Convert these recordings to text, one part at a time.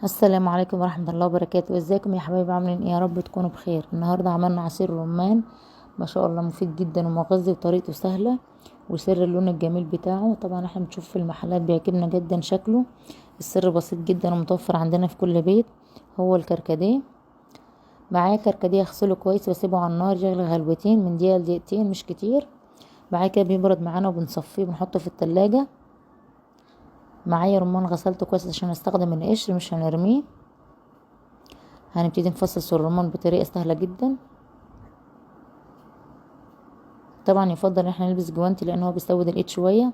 السلام عليكم ورحمة الله وبركاته. ازيكم يا حبايبي؟ عاملين ايه؟ يا رب تكونوا بخير. النهاردة عملنا عصير رمان، ما شاء الله مفيد جدا ومغذي وطريقته سهلة، وسر اللون الجميل بتاعه. طبعا احنا بنشوف في المحلات بيعجبنا جدا شكله. السر بسيط جدا ومتوفر عندنا في كل بيت، هو الكركديه. معايا كركديه اغسله كويس واسيبه على النار يغلي غلوتين من دقيقة لدقيقتين، مش كتير. بعد كده بيبرد معانا وبنصفيه وبنحطه في التلاجة. معايا رمان غسلته كويس عشان استخدم القشر مش هنرميه. هنبتدي نفصص الرمان بطريقة سهلة جدا. طبعا يفضل ان احنا نلبس جوانتي لان هو بيسود الايد شوية،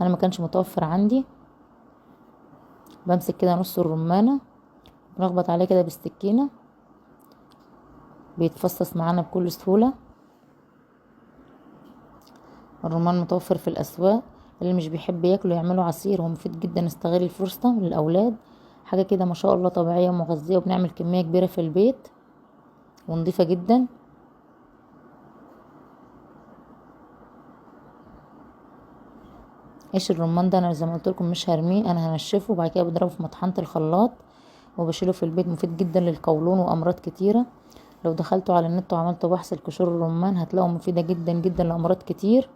انا ما كانش متوفر عندي. بمسك كده نص الرمانة، بنخبط عليه كده بالسكينة، بيتفصص معانا بكل سهولة. الرمان متوفر في الاسواق، اللي مش بيحب ياكله يعمله عصير، هو مفيد جدا. استغل الفرصة للاولاد، حاجة كده ما شاء الله طبيعية ومغذية، وبنعمل كمية كبيرة في البيت ونضيفة جدا. قشر الرمان ده انا زي ما قلت لكم مش هرميه، انا هنشفه وبعد كده بضربه في مطحنة الخلاط وبشيله في البيت. مفيد جدا للقولون وامراض كتيرة. لو دخلتوا على النت وعملتوا بحث لقشور الرمان هتلاقوا مفيدة جدا جدا لامراض كتير،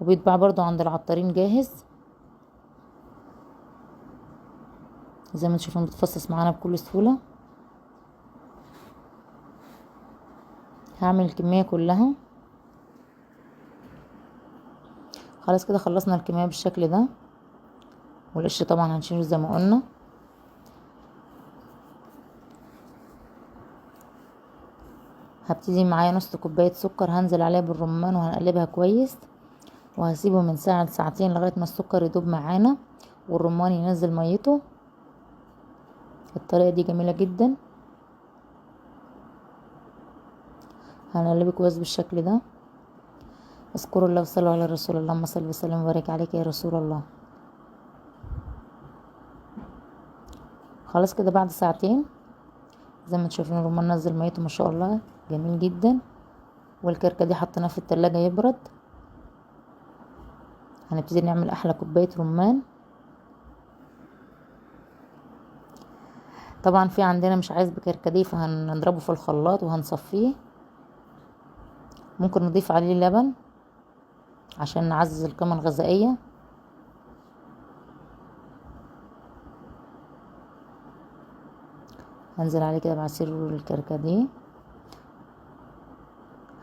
وبيتباع برضو عند العطارين جاهز. زي ما تشوفون بتفصص معانا بكل سهولة. هعمل الكمية كلها. خلاص كده خلصنا الكمية بالشكل ده، والقشر طبعا هنشيله زي ما قلنا. هبتدي معايا نص كوباية سكر، هنزل عليها بالرمان وهنقلبها كويس، وهسيبه من ساعة لساعتين لغاية ما السكر يدوب معانا والرمان ينزل ميته. الطريقة دي جميلة جدا. هنقلبه كويس بالشكل ده. اذكروا الله وصلوا على الرسول، اللهم صل وسلم وبارك عليك يا رسول الله. خلاص كده بعد ساعتين زي ما تشوفين الرمان نزل ميته ما شاء الله، جميل جدا. والكركديه حطيناه في التلاجة يبرد. هنبتدي نعمل احلى كوباية رمان. طبعا في عندنا مش عايز بكركديه فهنضربه في الخلاط وهنصفيه. ممكن نضيف عليه لبن عشان نعزز القيمة الغذائية. هنزل عليه كده بعصير الكركديه،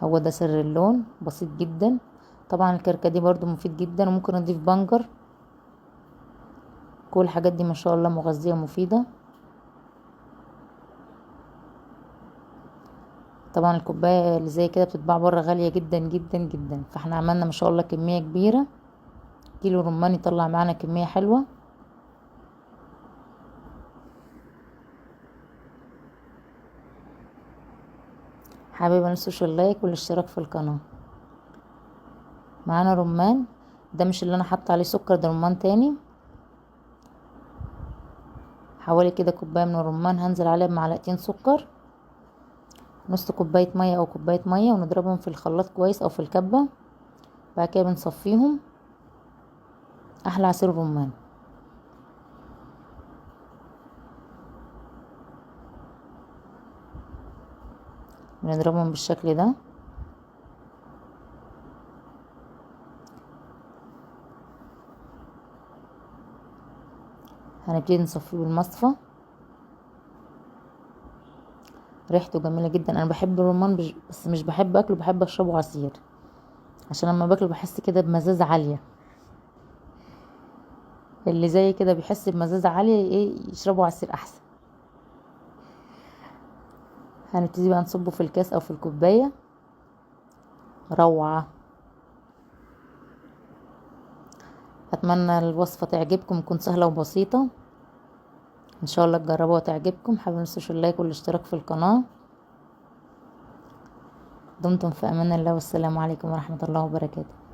هو ده سر اللون، بسيط جدا. طبعا الكركديه برضو مفيد جدا، وممكن نضيف بنجر. كل الحاجات دي ما شاء الله مغذية ومفيدة. طبعا الكوبايه اللي زي كده بتتباع بره غاليه جدا جدا جدا، فاحنا عملنا ما شاء الله كميه كبيره. كيلو رمان يطلع معانا كميه حلوه. حابب انسوش اللايك والاشتراك في القناه. معانا رمان، ده مش اللي انا حاطه عليه سكر، ده رمان تاني. حوالي كده كوبايه من الرمان هنزل عليه بمعلقتين سكر، نص كوبايه ميه او كوبايه ميه، ونضربهم في الخلاط كويس او في الكبه. بعد كده بنصفيهم. احلى عصير رمان. بنضربهم بالشكل ده. هنبتدي نصفيه بالمصفى. ريحته جميله جدا. انا بحب الرمان بس مش بحب اكله، بحب اشربه عصير، عشان لما باكله بحس كده بمزازه عاليه. اللي زي كده بيحس بمزازه عاليه ايه يشربوا عصير احسن. هنبتدي بقى نصبه في الكاس او في الكوبايه. روعه. اتمنى الوصفه تعجبكم، تكون سهله وبسيطه. ان شاء الله تجربوها وتعجبكم. حابب تنسوش اللايك والاشتراك في القناه. دمتم في امان الله، والسلام عليكم ورحمه الله وبركاته.